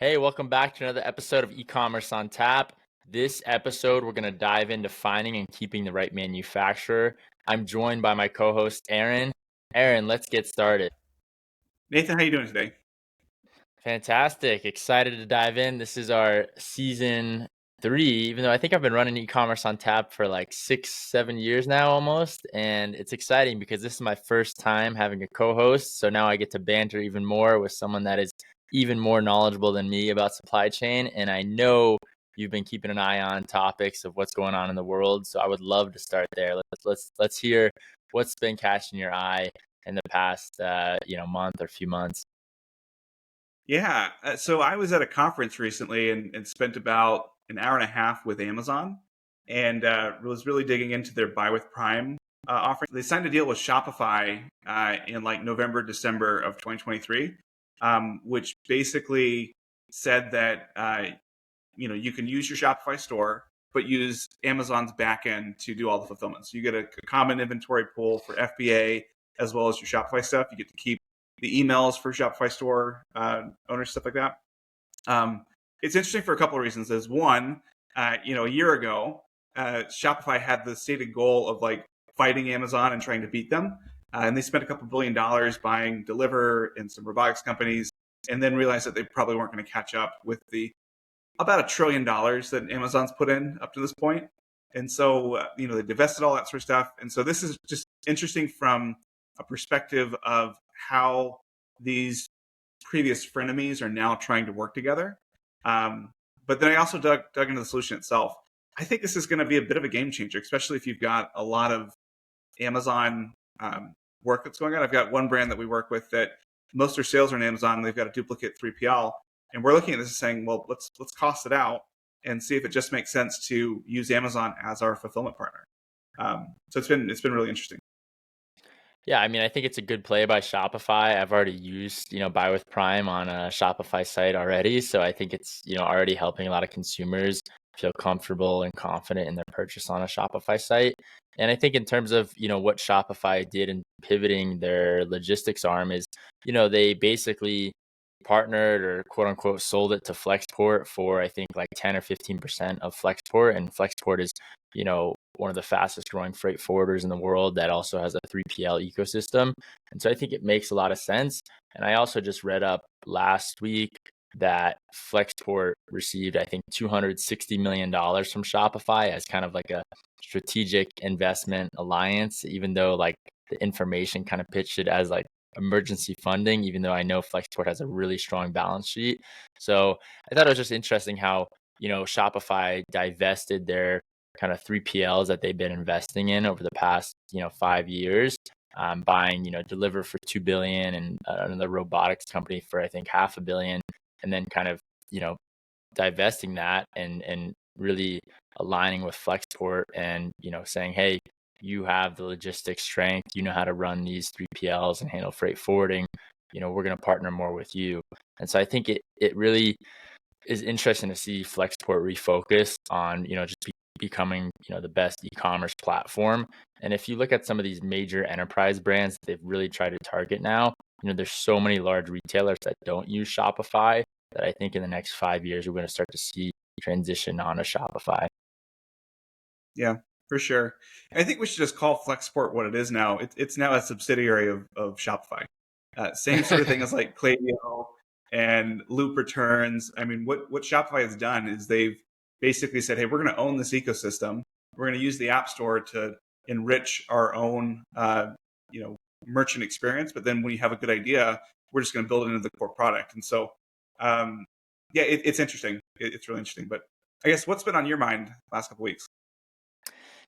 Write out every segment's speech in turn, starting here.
Hey, welcome back to another episode of Ecommerce on Tap. This episode, we're going to dive into finding and keeping the right manufacturer. I'm joined by my co-host, Aaron. Aaron, let's get started. Nathan, how you doing today? Fantastic. Excited to dive in. This is our season 3, even though I think I've been running Ecommerce on Tap for like 6-7 years now almost. And it's exciting because this is my first time having a co-host. So now I get to banter even more with someone that is even more knowledgeable than me about supply chain. And I know you've been keeping an eye on topics of what's going on in the world. So I would love to start there. Let's hear what's been catching your eye in the past month or few months. Yeah, so I was at a conference recently and spent about an hour and a half with Amazon and was really digging into their Buy with Prime offering. They signed a deal with Shopify in like November, December of 2023, which basically said that you can use your Shopify store, but use Amazon's backend to do all the fulfillment. So you get a common inventory pool for FBA as well as your Shopify stuff. You get to keep the emails for Shopify store owners, stuff like that. It's interesting for a couple of reasons. As one, a year ago, Shopify had the stated goal of like fighting Amazon and trying to beat them. And they spent a couple $1 billion buying Deliver and some robotics companies, and then realized that they probably weren't going to catch up with the about $1 trillion that Amazon's put in up to this point. And so, they divested all that sort of stuff. And so this is just interesting from a perspective of how these previous frenemies are now trying to work together. But then I also dug into the solution itself. I think this is going to be a bit of a game changer, especially if you've got a lot of Amazon work that's going on. I've got one brand that we work with that most of their sales are on Amazon, and they've got a duplicate 3PL. And we're looking at this and saying, well, let's cost it out and see if it just makes sense to use Amazon as our fulfillment partner. So it's been really interesting. Yeah, I mean, I think it's a good play by Shopify. I've already used, Buy with Prime on a Shopify site already. So I think it's, already helping a lot of consumers feel comfortable and confident in their purchase on a Shopify site. And I think in terms of, what Shopify did in pivoting their logistics arm is, they basically partnered or quote unquote sold it to Flexport for I think like 10 or 15% of Flexport. And Flexport is, one of the fastest growing freight forwarders in the world that also has a 3PL ecosystem. And so I think it makes a lot of sense. And I also just read up last week that Flexport received, I think, $260 million from Shopify as kind of like a strategic investment alliance, even though like the information kind of pitched it as like emergency funding, even though I know Flexport has a really strong balance sheet. So I thought it was just interesting how, Shopify divested their kind of 3PLs that they've been investing in over the past, 5 years, buying, Deliver for $2 billion and another robotics company for, I think, $500 million, and then kind of, divesting that and really aligning with Flexport and, saying, hey, you have the logistics strength, you know how to run these 3PLs and handle freight forwarding, we're going to partner more with you. And so I think it really is interesting to see Flexport refocus on, just becoming, the best e-commerce platform. And if you look at some of these major enterprise brands that they've really tried to target now, there's so many large retailers that don't use Shopify that I think in the next 5 years, we're going to start to see transition onto Shopify. Yeah, for sure. I think we should just call Flexport what it is now. It's now a subsidiary of Shopify. Same sort of thing as like Klaviyo and Loop Returns. I mean, what Shopify has done is they've basically said, hey, we're going to own this ecosystem. We're going to use the App Store to enrich our own, merchant experience. But then when you have a good idea, we're just going to build it into the core product. And so, it's interesting. It's really interesting. But I guess what's been on your mind last couple of weeks?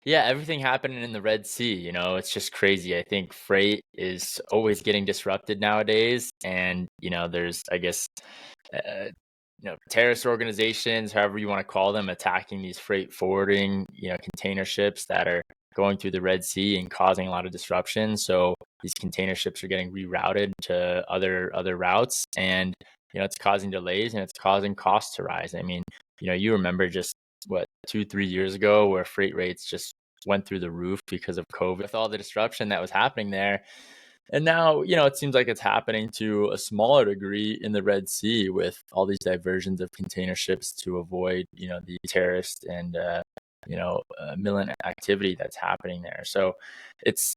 Yeah, everything happening in the Red Sea, it's just crazy. I think freight is always getting disrupted nowadays. And, there's, I guess, uh, terrorist organizations, however you want to call them, attacking these freight forwarding, container ships that are going through the Red Sea and causing a lot of disruption. So these container ships are getting rerouted to other routes, and it's causing delays and it's causing costs to rise. I mean, you remember just what 2-3 years ago where freight rates just went through the roof because of COVID with all the disruption that was happening there. And now, it seems like it's happening to a smaller degree in the Red Sea with all these diversions of container ships to avoid, the terrorist and, militant activity that's happening there. So it's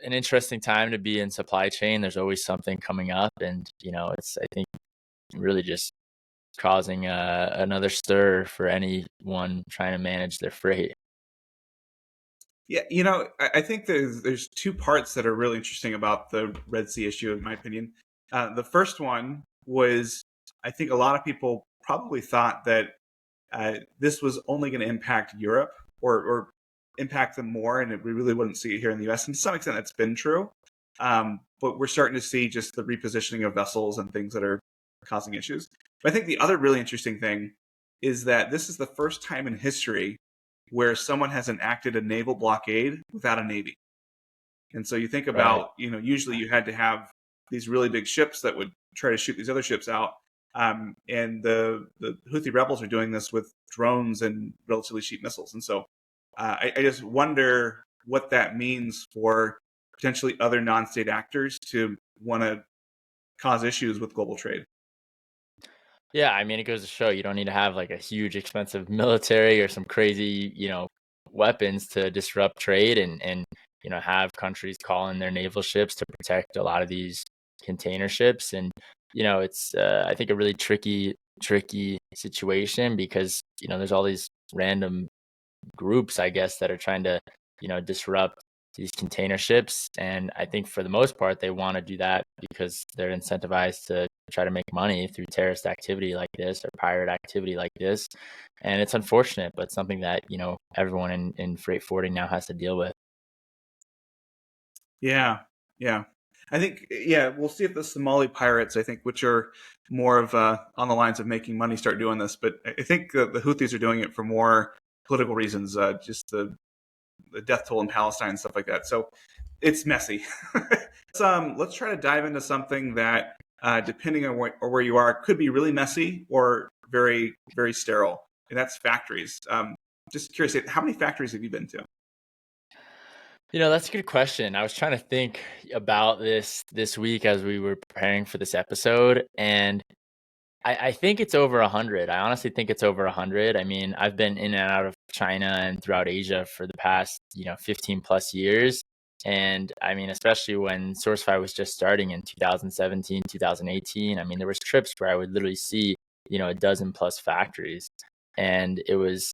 an interesting time to be in supply chain. There's always something coming up, and it's, I think, really just causing another stir for anyone trying to manage their freight. Yeah, I think there's two parts that are really interesting about the Red Sea issue, in my opinion. The first one was, I think a lot of people probably thought that this was only going to impact Europe or impact them more, and we really wouldn't see it here in the U.S. And to some extent, that's been true. But we're starting to see just the repositioning of vessels and things that are causing issues. But I think the other really interesting thing is that this is the first time in history where someone has enacted a naval blockade without a navy. And so you think Right. about, usually you had to have these really big ships that would try to shoot these other ships out. And the Houthi rebels are doing this with drones and relatively cheap missiles. And so I just wonder what that means for potentially other non-state actors to want to cause issues with global trade. Yeah, I mean, it goes to show you don't need to have like a huge expensive military or some crazy, weapons to disrupt trade and have countries call in their naval ships to protect a lot of these container ships. And it's I think a really tricky situation because there's all these random groups, I guess, that are trying to, disrupt these container ships. And I think for the most part, they want to do that because they're incentivized to try to make money through terrorist activity like this or pirate activity like this. And it's unfortunate, but something that, everyone in freight forwarding now has to deal with. Yeah, yeah. I think, yeah, we'll see if the Somali pirates, I think, which are more of on the lines of making money, start doing this. But I think the Houthis are doing it for more political reasons, just the death toll in Palestine and stuff like that. So it's messy. Let's try to dive into something that, depending on where you are, could be really messy or very, very sterile, and that's factories. Just curious, how many factories have you been to? That's a good question. I was trying to think about this week as we were preparing for this episode, and I think it's over 100. I honestly think it's over 100. I mean, I've been in and out of China and throughout Asia for the past, 15 plus years. And I mean, especially when Sourcefy was just starting in 2017, 2018, I mean, there was trips where I would literally see, a dozen plus factories. And it was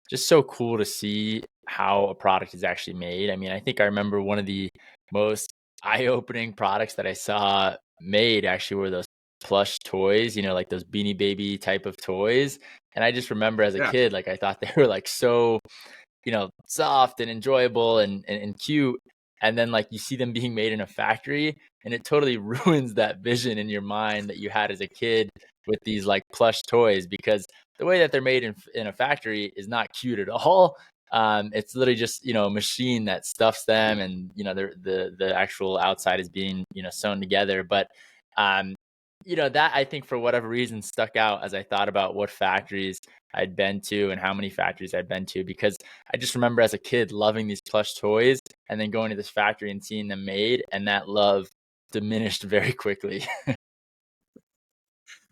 just so cool to see how a product is actually made. I mean, I think I remember one of the most eye-opening products that I saw made actually were those plush toys, like those Beanie Baby type of toys. And I just remember as a Yeah. kid, like I thought they were like so, soft and enjoyable and cute. And then like you see them being made in a factory and it totally ruins that vision in your mind that you had as a kid with these like plush toys because the way that they're made in a factory is not cute at all. It's literally just a machine that stuffs them, and the actual outside is being sewn together. But um, that I think for whatever reason stuck out as I thought about what factories I'd been to and how many factories I'd been to because I just remember as a kid loving these plush toys and then going to this factory and seeing them made, and that love diminished very quickly.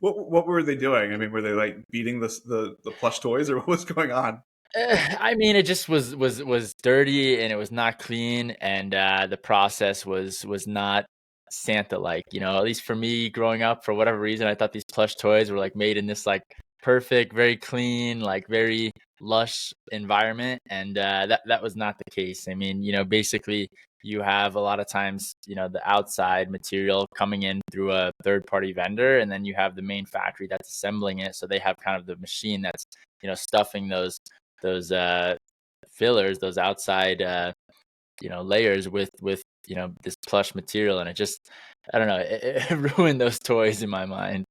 What were they doing? I mean, were they like beating the plush toys, or what was going on? I mean, it just was dirty and it was not clean, and the process was not Santa-like. At least for me, growing up, for whatever reason, I thought these plush toys were like made in this like perfect, very clean, like very lush environment, and that was not the case. I mean, basically, you have a lot of times, the outside material coming in through a third-party vendor, and then you have the main factory that's assembling it. So they have kind of the machine that's stuffing those fillers, those outside layers with this plush material, and it just I don't know, it ruined those toys in my mind.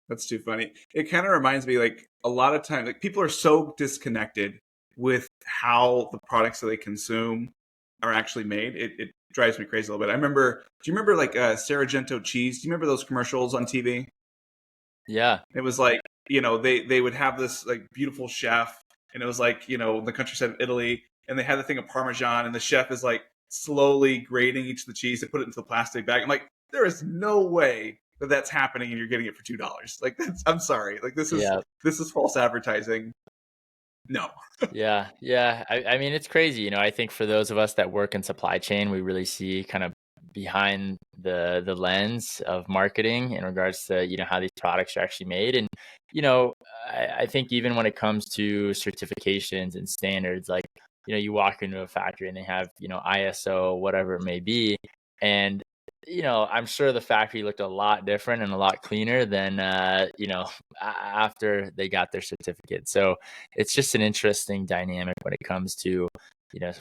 That's too funny. It kind of reminds me, like, a lot of times, like, people are so disconnected with how the products that they consume are actually made. It drives me crazy a little bit. Do you remember like Sargento cheese? Do you remember those commercials on TV? Yeah. It was like, they would have this like beautiful chef, and it was like, the countryside of Italy, and they had the thing of Parmesan, and the chef is like slowly grating each of the cheese and put it into the plastic bag. I'm like, there is no way that that's happening and you're getting it for $2. Like, I'm sorry. Like, this Yeah. is false advertising. No. Yeah, yeah. I mean, it's crazy. I think for those of us that work in supply chain, we really see kind of behind the lens of marketing in regards to how these products are actually made. And I think even when it comes to certifications and standards, like you walk into a factory and they have ISO, whatever it may be, and I'm sure the factory looked a lot different and a lot cleaner than after they got their certificate. So it's just an interesting dynamic when it comes to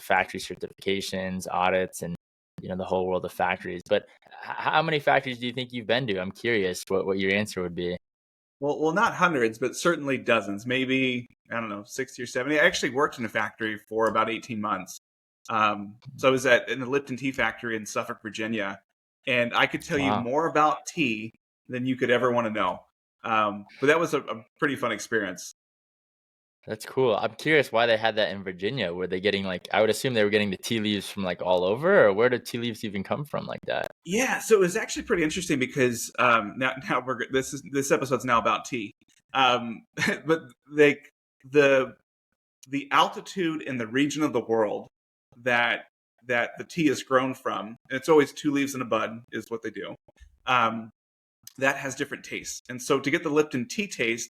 factory certifications, audits, and the whole world of factories. But how many factories do you think you've been to? I'm curious what your answer would be. Well, not hundreds, but certainly dozens. Maybe, I don't know, 60 or 70. I actually worked in a factory for about 18 months. So I was in the Lipton tea factory in Suffolk, Virginia, and I could tell you Wow, more about tea than you could ever want to know. But that was a pretty fun experience. that's cool. I'm curious why they had that in Virginia. Were they getting I would assume they were getting the tea leaves from all over, or where did tea leaves even come from like that? Yeah, so it was actually pretty interesting because now this episode's now about tea, but they the the altitude and the region of the world that the tea is grown from, and it's always two leaves in a bud is what they do. Um, that has different tastes, and so to get the Lipton tea taste,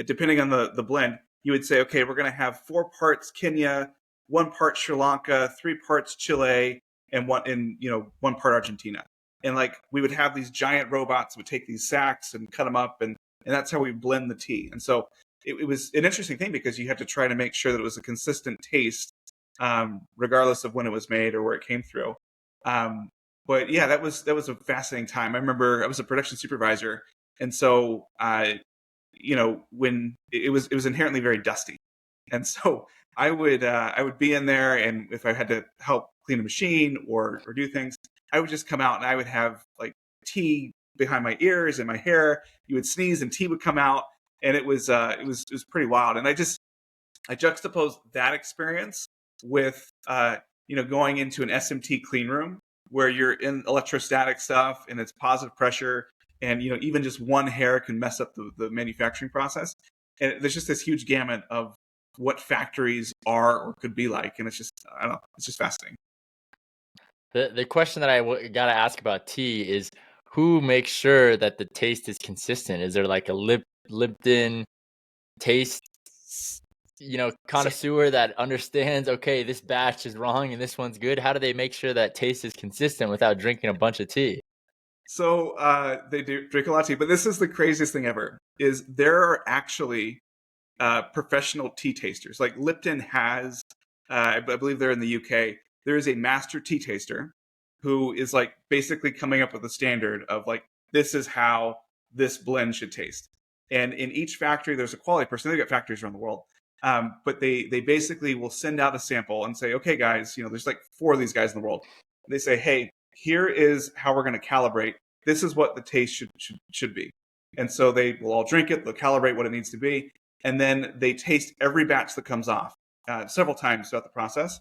depending on the blend, you would say, okay, we're going to have 4 parts Kenya, 1 part Sri Lanka, 3 parts Chile, and 1 part Argentina. And we would have these giant robots would take these sacks and cut them up, and that's how we blend the tea. And so it was an interesting thing because you had to try to make sure that it was a consistent taste, regardless of when it was made or where it came through. But yeah, that was a fascinating time. I remember I was a production supervisor, and so when it was inherently very dusty, and so I would be in there, and if I had to help clean a machine or do things, I would just come out and I would have tea behind my ears and my hair. You would sneeze and tea would come out, and it was pretty wild. And I juxtaposed that experience with going into an SMT clean room where you're in electrostatic stuff and it's positive pressure, and even just one hair can mess up the manufacturing process. And there's just this huge gamut of what factories are or could be like, and it's just, I don't know, it's just fascinating. The question that I gotta ask about tea is who makes sure that the taste is consistent? Is there like a Lipton taste, So, connoisseur that understands, okay, this batch is wrong and this one's good? How do they make sure that taste is consistent without drinking a bunch of tea? they do drink a lot of tea, but this is the craziest thing ever: is there are actually professional tea tasters. Like Lipton has, I believe they're in the UK. There is a master tea taster who is basically coming up with a standard of this is how this blend should taste. And in each factory, there's a quality person. They've got factories around the world, but they basically will send out a sample and say, okay, guys, there's 4 of these guys in the world. They say, hey, here is how we're going to calibrate. This is what the taste should be. And so they will all drink it. They'll calibrate what it needs to be, and then they taste every batch that comes off several times throughout the process,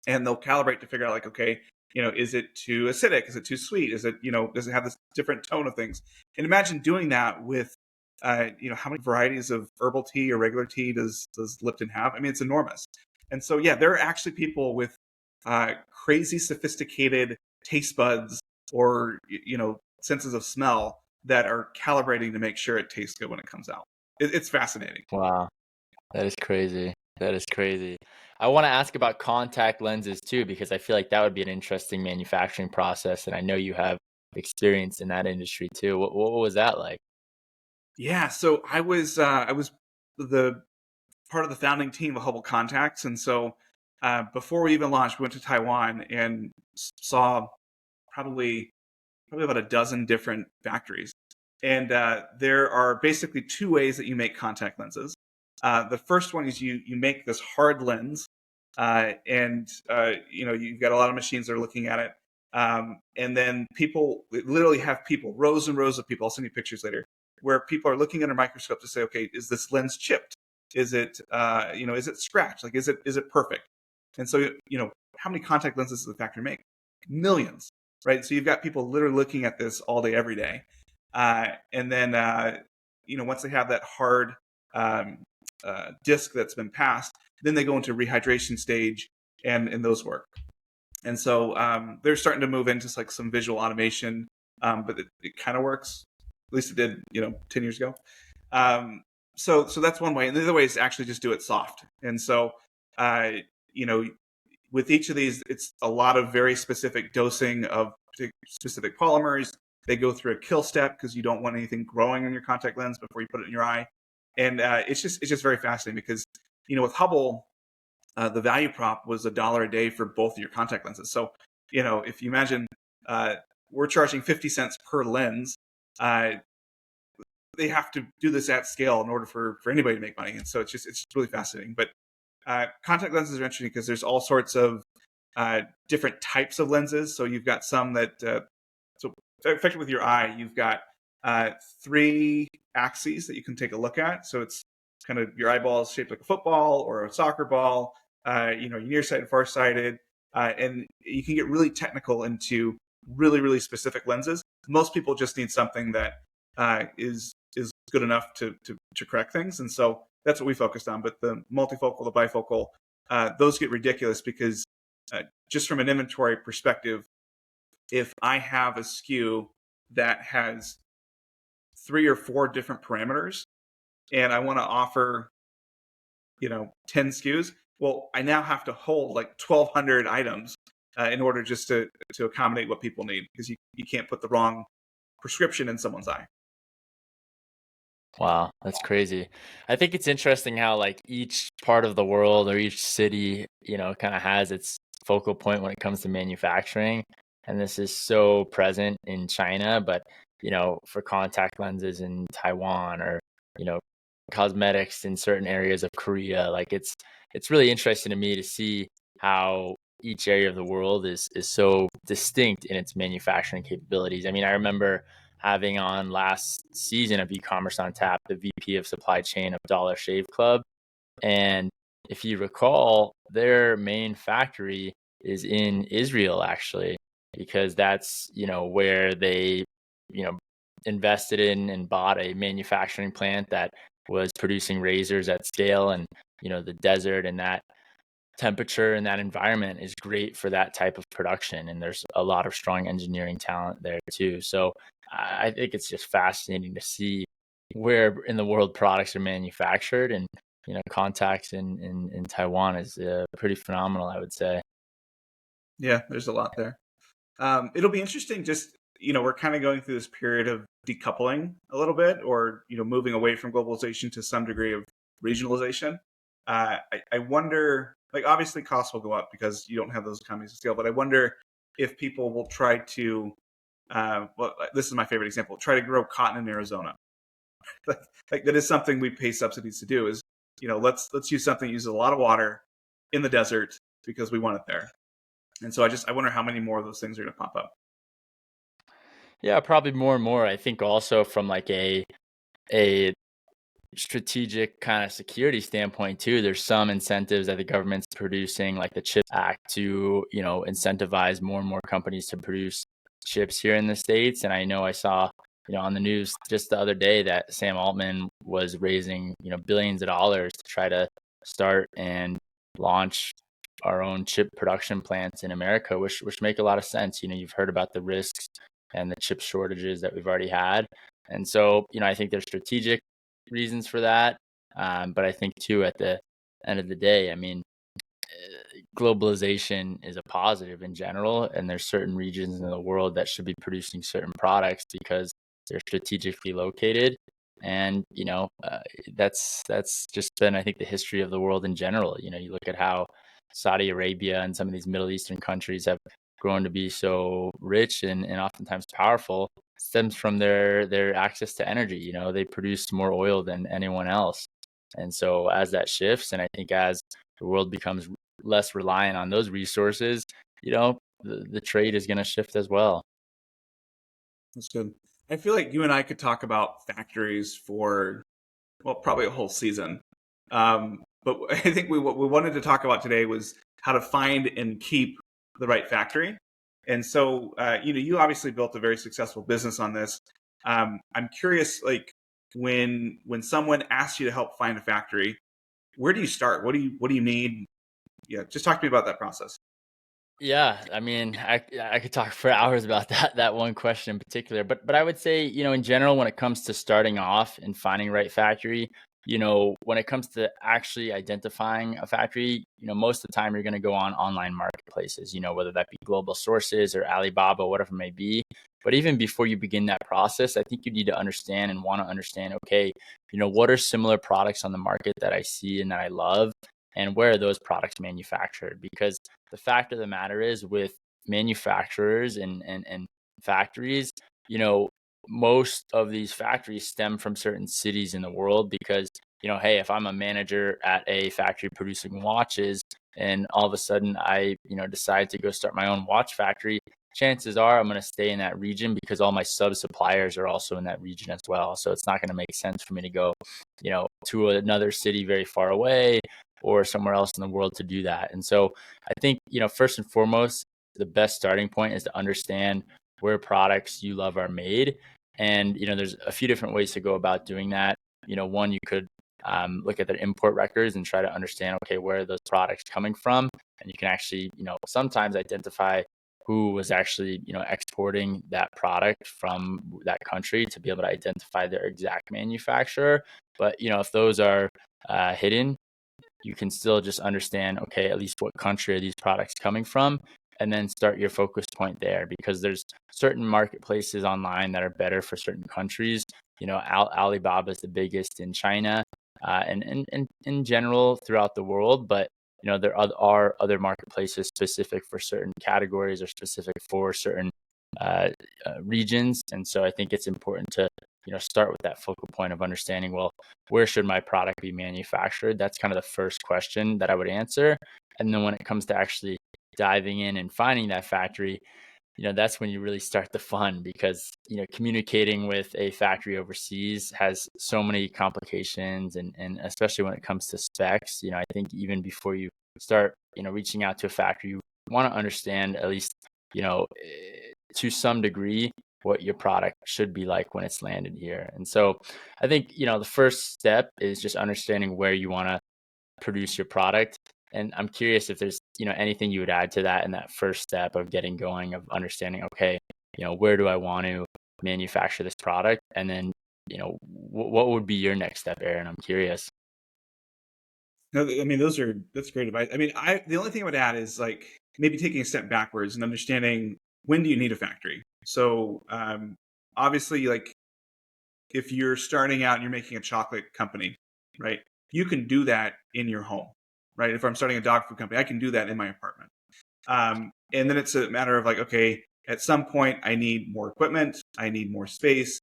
and they'll calibrate to figure out okay, is it too acidic? Is it too sweet? Is it, does it have this different tone of things? And imagine doing that with, how many varieties of herbal tea or regular tea does Lipton have? I mean, it's enormous. And so, yeah, there are actually people with crazy sophisticated taste buds or, senses of smell that are calibrating to make sure it tastes good when it comes out. It's fascinating. Wow, that is crazy. That is crazy. I want to ask about contact lenses too, because I feel like that would be an interesting manufacturing process, and I know you have experience in that industry too. What was that like? Yeah, so I was the part of the founding team of Hubble Contacts, and so before we even launched, we went to Taiwan and saw probably about a dozen different factories. And there are basically 2 ways that you make contact lenses. The first one is you make this hard lens, and you've got a lot of machines that are looking at it, and then people literally have people, rows and rows of people. I'll send you pictures later, where people are looking under a microscope to say, okay, is this lens chipped? Is it is it scratched? Is it perfect? And so how many contact lenses does the factory make? Millions, right? So you've got people literally looking at this all day, every day. And then, once they have that hard um, disc that's been passed, then they go into rehydration stage, and those work. And so they're starting to move into like some visual automation, but it kind of works. At least it did, 10 years ago. So that's one way. And the other way is actually just do it soft. And so, you know, with each of these, it's a lot of very specific dosing of specific polymers. They go through a kill step because you don't want anything growing in your contact lens before you put it in your eye. And it's just very fascinating because, with Hubble, the value prop was $1 a day for both of your contact lenses. So, if you imagine we're charging 50 cents per lens, they have to do this at scale in order for anybody to make money. And so it's just really fascinating. But contact lenses are interesting because there's all sorts of different types of lenses. So you've got some that, so effectively with your eye, you've got 3 axes that you can take a look at. So it's kind of your eyeball is shaped like a football or a soccer ball. You're nearsighted, farsighted, and you can get really technical into really, really specific lenses. Most people just need something that is good enough to correct things, and so that's what we focused on. But the multifocal, the bifocal, those get ridiculous because just from an inventory perspective, if I have a SKU that has 3 or 4 different parameters, and I want to offer 10 SKUs, well, I now have to hold like 1,200 items in order just to accommodate what people need, because you can't put the wrong prescription in someone's eye. Wow, that's crazy. I think it's interesting how like each part of the world or each city, kind of has its focal point when it comes to manufacturing. And this is so present in China, but for contact lenses in Taiwan, or, you know, cosmetics in certain areas of Korea, like it's really interesting to me to see how each area of the world is so distinct in its manufacturing capabilities. I mean, I remember having on last season of Ecommerce on Tap the VP of supply chain of Dollar Shave Club. And if you recall, their main factory is in Israel, actually, because that's, where they, you know, invested in and bought a manufacturing plant that was producing razors at scale. And, the desert and that temperature and that environment is great for that type of production. And there's a lot of strong engineering talent there too. So I think it's just fascinating to see where in the world products are manufactured. And contacts in Taiwan is pretty phenomenal, I would say. Yeah, there's a lot there. It'll be interesting. Just we're kind of going through this period of decoupling a little bit, or moving away from globalization to some degree of regionalization. I wonder, like, obviously costs will go up because you don't have those economies of scale. But I wonder if people will try to, well, this is my favorite example: try to grow cotton in Arizona. like that is something we pay subsidies to do. Is let's use something that uses a lot of water in the desert because we want it there. And so I wonder how many more of those things are going to pop up. Yeah, probably more and more. I think also from like a strategic kind of security standpoint too, there's some incentives that the government's producing, like the CHIPS Act, to incentivize more and more companies to produce chips here in the States. And I know I saw on the news just the other day that Sam Altman was raising billions of dollars to try to start and launch our own chip production plants in America, which make a lot of sense. You've heard about the risks and the chip shortages that we've already had. And so, I think there's strategic reasons for that. But I think too, at the end of the day, I mean, globalization is a positive in general, and there's certain regions in the world that should be producing certain products because they're strategically located. And that's just been, I think, the history of the world in general. You look at how Saudi Arabia and some of these Middle Eastern countries have grown to be so rich and oftentimes powerful, stems from their access to energy. They produce more oil than anyone else. And so as that shifts, and I think as the world becomes less reliant on those resources, the trade is going to shift as well. That's good. I feel like you and I could talk about factories for, well, probably a whole season. But I think what we wanted to talk about today was how to find and keep the right factory. And so, you obviously built a very successful business on this. I'm curious, like when someone asks you to help find a factory, where do you start? What do you need? Yeah, just talk to me about that process. Yeah, I mean, I could talk for hours about that one question in particular, but I would say, in general, when it comes to starting off and finding right factory, when it comes to actually identifying a factory, most of the time you're going to go on online marketplaces, whether that be global sources or Alibaba, whatever it may be. But even before you begin that process, I think you need to understand and want to understand, okay, what are similar products on the market that I see and that I love, and where are those products manufactured? Because the fact of the matter is, with manufacturers and factories, you know, most of these factories stem from certain cities in the world because, hey, if I'm a manager at a factory producing watches and all of a sudden I, decide to go start my own watch factory, chances are I'm going to stay in that region because all my sub suppliers are also in that region as well. So it's not going to make sense for me to go, to another city very far away or somewhere else in the world to do that. And so I think, first and foremost, the best starting point is to understand where products you love are made. And, there's a few different ways to go about doing that. One, you could look at their import records and try to understand, okay, where are those products coming from? And you can actually, sometimes identify who was actually, exporting that product from that country to be able to identify their exact manufacturer. But, if those are hidden, you can still just understand, okay, at least what country are these products coming from, and then start your focus point there, because there's certain marketplaces online that are better for certain countries. Alibaba is the biggest in China, and in general throughout the world, but there are other marketplaces specific for certain categories or specific for certain uh, regions. And so I think it's important to start with that focal point of understanding, well, where should my product be manufactured? That's kind of the first question that I would answer. And then when it comes to actually diving in and finding that factory, that's when you really start the fun, because, communicating with a factory overseas has so many complications, and especially when it comes to specs, I think even before you start, reaching out to a factory, you want to understand at least, to some degree, what your product should be like when it's landed here. And so I think, the first step is just understanding where you want to produce your product. And I'm curious if there's, anything you would add to that in that first step of getting going, of understanding, okay, where do I want to manufacture this product? And then, what would be your next step, Aaron? I'm curious. No, I mean that's great advice. I mean, the only thing I would add is like maybe taking a step backwards and understanding when do you need a factory. So obviously, like if you're starting out and you're making a chocolate company, right? You can do that in your home, right? If I'm starting a dog food company, I can do that in my apartment. And then it's a matter of like, okay, at some point I need more equipment, I need more space,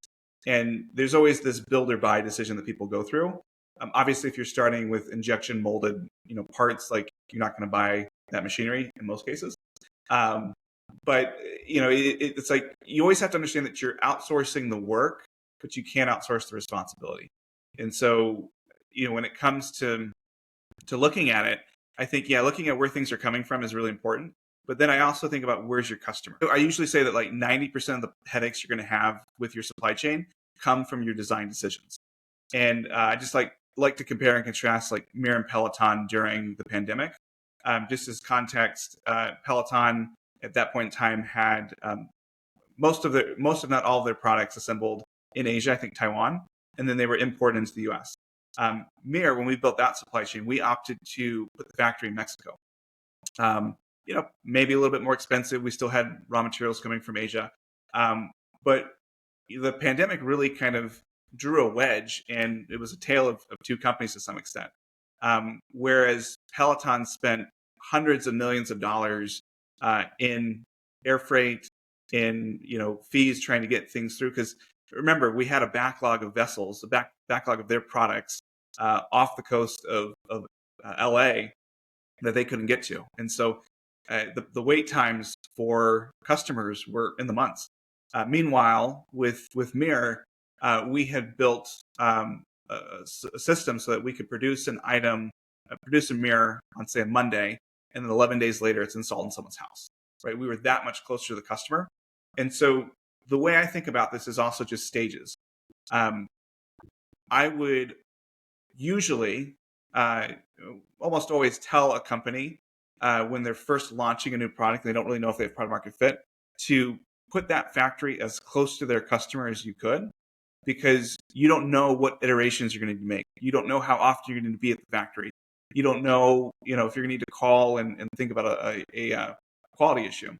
and there's always this build or buy decision that people go through. Obviously, if you're starting with injection molded, parts, like you're not going to buy that machinery in most cases. Um, but it's like you always have to understand that you're outsourcing the work, but you can't outsource the responsibility. And so, when it comes to looking at it, I think, yeah, looking at where things are coming from is really important. But then I also think about where's your customer. So I usually say that like 90% of the headaches you're going to have with your supply chain come from your design decisions. And I just like to compare and contrast like Mir and Peloton during the pandemic. Just as context, Peloton at that point in time had most if not all of their products assembled in Asia, I think Taiwan, and then they were imported into the U.S. Mir, when we built that supply chain, we opted to put the factory in Mexico. Maybe a little bit more expensive. We still had raw materials coming from Asia, but the pandemic really kind of drew a wedge, and it was a tale of two companies to some extent. Whereas Peloton spent hundreds of millions of dollars in air freight, in fees trying to get things through. Because remember, we had a backlog of vessels, backlog of their products off the coast of LA that they couldn't get to, and so the wait times for customers were in the months. Meanwhile, with Mir, we had built a system so that we could produce an item, produce a mirror on say a Monday, and then 11 days later, it's installed in someone's house, right? We were that much closer to the customer. And so the way I think about this is also just stages. I would usually almost always tell a company when they're first launching a new product, they don't really know if they have product market fit, to put that factory as close to their customer as you could, because you don't know what iterations you're going to make. You don't know how often you're going to be at the factory. You don't know, if you're going to need to call and think about a quality issue.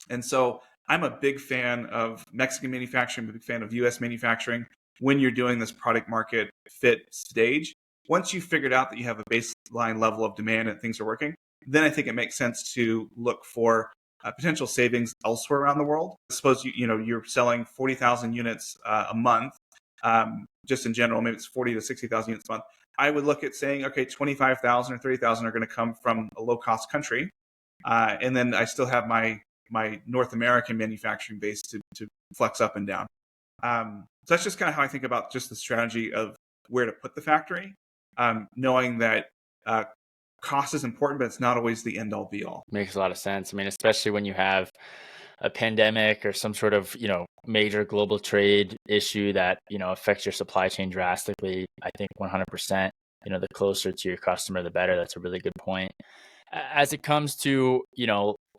And so I'm a big fan of Mexican manufacturing, I'm a big fan of US manufacturing when you're doing this product market fit stage. Once you've figured out that you have a baseline level of demand and things are working, then I think it makes sense to look for potential savings elsewhere around the world. Suppose you're selling 40,000 units a month, just in general, maybe it's 40 to 60,000 units a month. I would look at saying, okay, 25,000 or 30,000 are going to come from a low-cost country, and then I still have my North American manufacturing base to flex up and down. So that's just kind of how I think about just the strategy of where to put the factory, knowing that cost is important, but it's not always the end all be all. Makes a lot of sense. I mean, especially when you have a pandemic or some sort of, major global trade issue that, affects your supply chain drastically. I think 100%, the closer to your customer, the better. That's a really good point. As it comes to,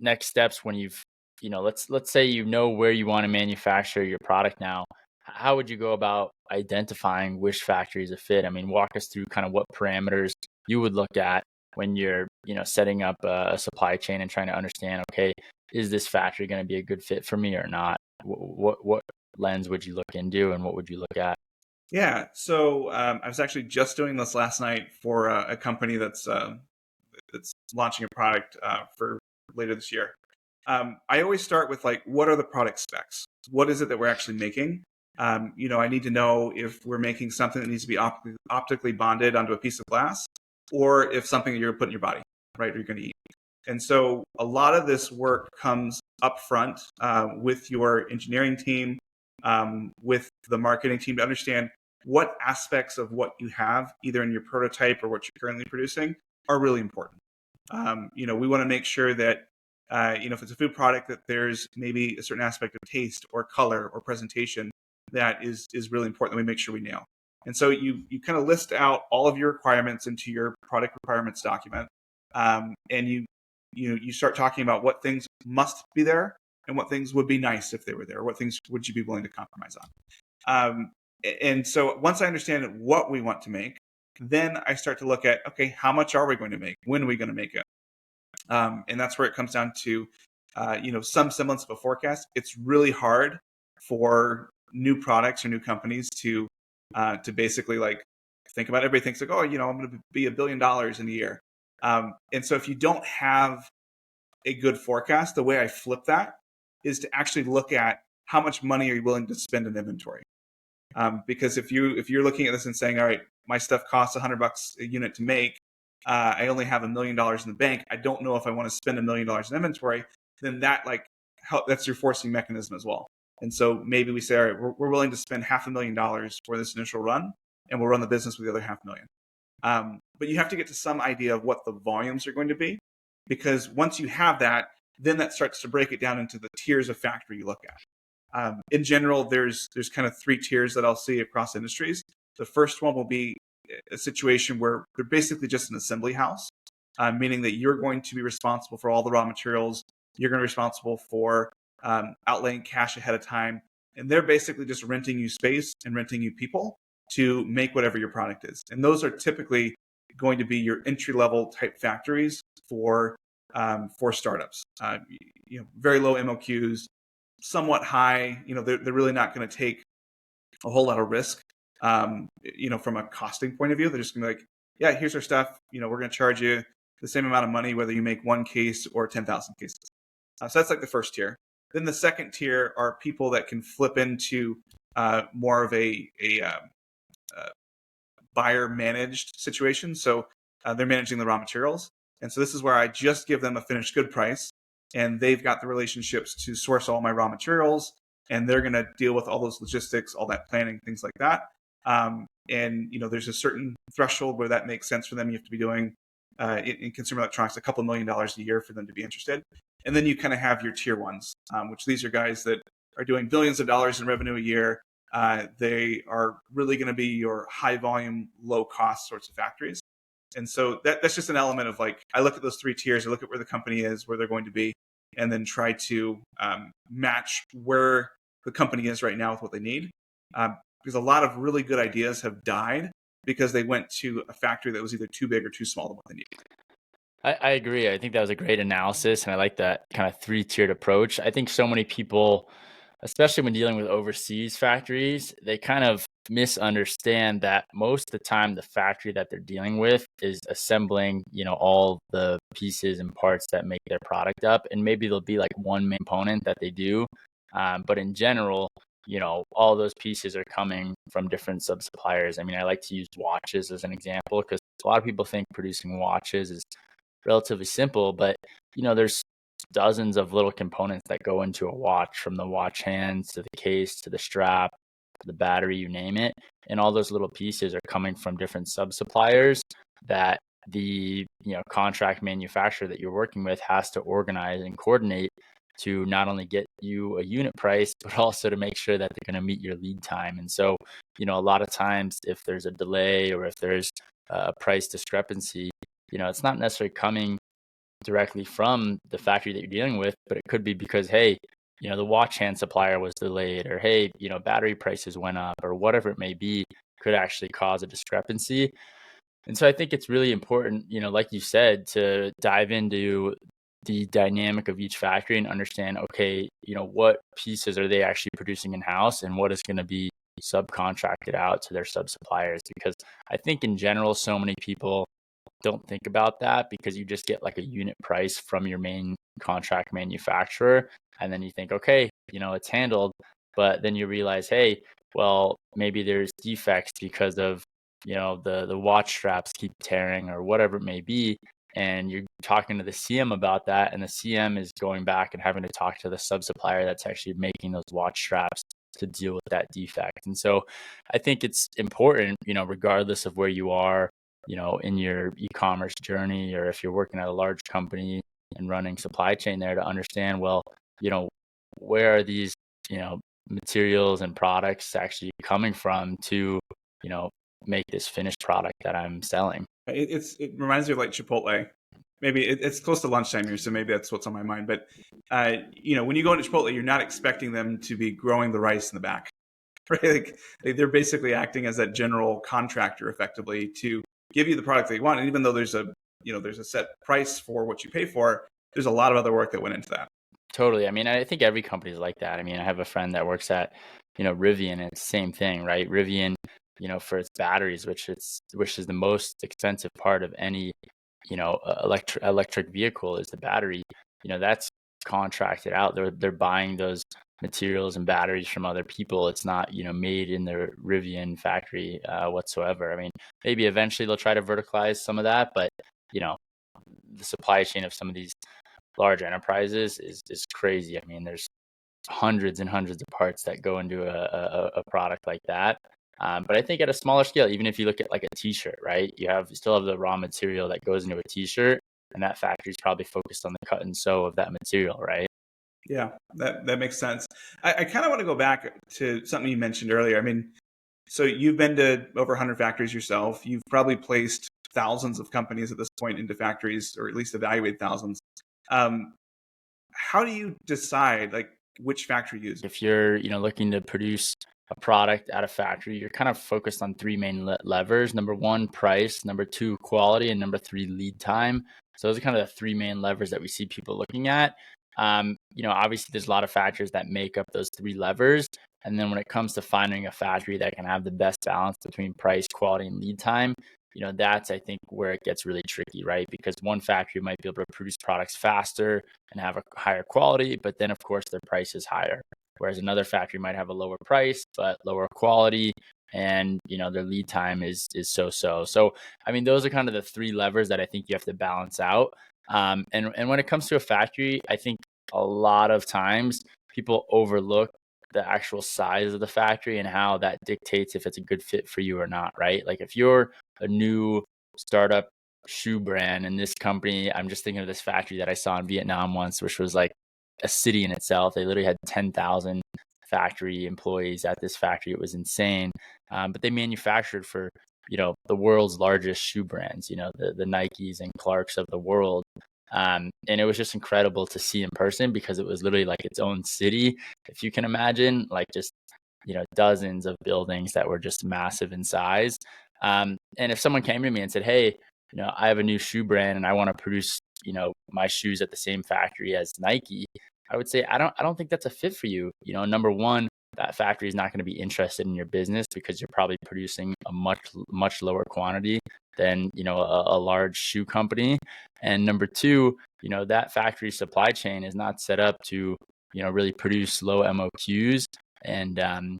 next steps when you've, let's say where you want to manufacture your product now, how would you go about identifying which factory is a fit? I mean, walk us through kind of what parameters you would look at when you're, setting up a supply chain and trying to understand, okay, is this factory going to be a good fit for me or not? What lens would you look into and what would you look at? Yeah, so I was actually just doing this last night for a company that's launching a product for later this year. I always start with what are the product specs? What is it that we're actually making? I need to know if we're making something that needs to be optically bonded onto a piece of glass, or if something that you're putting in your body, right, or you're going to eat. And so a lot of this work comes up front with your engineering team, with the marketing team, to understand what aspects of what you have, either in your prototype or what you're currently producing, are really important. We want to make sure that, if it's a food product, that there's maybe a certain aspect of taste or color or presentation that is really important that we make sure we nail. And so you kind of list out all of your requirements into your product requirements document, and you start talking about what things must be there and what things would be nice if they were there, what things would you be willing to compromise on. And so once I understand what we want to make, then I start to look at, okay, how much are we going to make? When are we going to make it? And that's where it comes down to, some semblance of a forecast. It's really hard for new products or new companies to basically think about it. Everybody thinks I'm going to be $1 billion in a year. And so if you don't have a good forecast, the way I flip that is to actually look at how much money are you willing to spend in inventory. Because if you're looking at this and saying, all right, my stuff costs $100 a unit to make, I only have $1 million in the bank, I don't know if I want to spend $1 million in inventory, then that's your forcing mechanism as well. And so maybe we say, all right, we're willing to spend $500,000 for this initial run, and we'll run the business with the other $500,000. But you have to get to some idea of what the volumes are going to be, because once you have that, then that starts to break it down into the tiers of factory you look at. In general, there's kind of 3 tiers that I'll see across industries. The first one will be a situation where they're basically just an assembly house, meaning that you're going to be responsible for all the raw materials. You're going to be responsible for outlaying cash ahead of time. And they're basically just renting you space and renting you people to make whatever your product is. And those are typically going to be your entry-level type factories for startups. Very low MOQs, somewhat high. They're really not going to take a whole lot of risk. From a costing point of view, they're just going to be like, yeah, here's our stuff. We're going to charge you the same amount of money whether you make 1 case or 10,000 cases. So that's the first tier. Then the second tier are people that can flip into more of a buyer managed situation. So they're managing the raw materials. And so this is where I just give them a finished good price, and they've got the relationships to source all my raw materials, and they're going to deal with all those logistics, all that planning, things like that. And there's a certain threshold where that makes sense for them. You have to be doing in consumer electronics, a couple $1 million a year for them to be interested. And then you kind of have your tier ones, which these are guys that are doing billions of dollars in revenue a year. They are really going to be your high volume, low cost sorts of factories. And so that's just an element of like, I look at those three tiers, I look at where the company is, where they're going to be, and then try to match where the company is right now with what they need. Because a lot of really good ideas have died because they went to a factory that was either too big or too small than what they needed. I agree. I think that was a great analysis, and I like that kind of three-tiered approach. I think so many people, especially when dealing with overseas factories, they kind of misunderstand that most of the time the factory that they're dealing with is assembling, all the pieces and parts that make their product up, and maybe there'll be like one main component that they do, but in general, all those pieces are coming from different sub-suppliers. I mean, I like to use watches as an example because a lot of people think producing watches is relatively simple, but there's dozens of little components that go into a watch, from the watch hands to the case to the strap to the battery, you name it. And all those little pieces are coming from different sub-suppliers that the contract manufacturer that you're working with has to organize and coordinate to not only get you a unit price, but also to make sure that they're going to meet your lead time. And so, a lot of times if there's a delay or if there's a price discrepancy, it's not necessarily coming directly from the factory that you're dealing with, but it could be because, hey, the watch hand supplier was delayed, or hey, battery prices went up, or whatever it may be, could actually cause a discrepancy. And so I think it's really important, like you said, to dive into the dynamic of each factory and understand, okay, what pieces are they actually producing in-house and what is going to be subcontracted out to their sub-suppliers. Because I think in general, so many people don't think about that because you just get like a unit price from your main contract manufacturer. And then you think, okay, it's handled. But then you realize, hey, well, maybe there's defects because of, the watch straps keep tearing or whatever it may be. And you're talking to the CM about that. And the CM is going back and having to talk to the sub supplier that's actually making those watch straps to deal with that defect. And so I think it's important, regardless of where you are, in your e-commerce journey, or if you're working at a large company and running supply chain there, to understand, well, where are these, materials and products actually coming from to, make this finished product that I'm selling. It reminds me of like Chipotle. Maybe it's close to lunchtime here, so maybe that's what's on my mind. But when you go into Chipotle, you're not expecting them to be growing the rice in the back, right? Like they're basically acting as that general contractor, effectively, to give you the product that you want. And even though there's a set price for what you pay for, there's a lot of other work that went into that. Totally. I mean, I think every company is like that. I mean, I have a friend that works at, Rivian, and it's the same thing, right? Rivian, for its batteries, which is the most expensive part of any, electric vehicle, is the battery. That's contracted out. They're buying those materials and batteries from other people. It's not, made in the Rivian factory whatsoever. I mean, maybe eventually they'll try to verticalize some of that, but the supply chain of some of these large enterprises is crazy. I mean, there's hundreds and hundreds of parts that go into a product like that. But I think at a smaller scale, even if you look at like a t-shirt, right? You still have the raw material that goes into a t-shirt, and that factory is probably focused on the cut and sew of that material, right? Yeah, that makes sense. I kind of want to go back to something you mentioned earlier. I mean, so you've been to over 100 factories yourself. You've probably placed thousands of companies at this point into factories, or at least evaluate thousands. How do you decide like which factory to use? If you're, looking to produce a product at a factory, you're kind of focused on three main levers. Number one, price. Number two, quality. And number three, lead time. So those are kind of the three main levers that we see people looking at. Obviously there's a lot of factors that make up those three levers. And then when it comes to finding a factory that can have the best balance between price, quality, and lead time, that's, I think, where it gets really tricky, right? Because one factory might be able to produce products faster and have a higher quality, but then of course their price is higher. Whereas another factory might have a lower price, but lower quality, and their lead time is so. So, I mean, those are kind of the three levers that I think you have to balance out. And when it comes to a factory, I think a lot of times people overlook the actual size of the factory and how that dictates if it's a good fit for you or not, right? Like if you're a new startup shoe brand. And this company, I'm just thinking of this factory that I saw in Vietnam once, which was like a city in itself. They literally had 10,000 factory employees at this factory. It was insane. But they manufactured for, the world's largest shoe brands, the Nikes and Clarks of the world. And it was just incredible to see in person because it was literally like its own city, if you can imagine, like just, dozens of buildings that were just massive in size. And if someone came to me and said, hey, I have a new shoe brand and I want to produce, my shoes at the same factory as Nike, I would say, I don't think that's a fit for you. Number one, that factory is not going to be interested in your business because you're probably producing a much lower quantity than, a large shoe company. And number two, that factory supply chain is not set up to, really produce low MOQs and,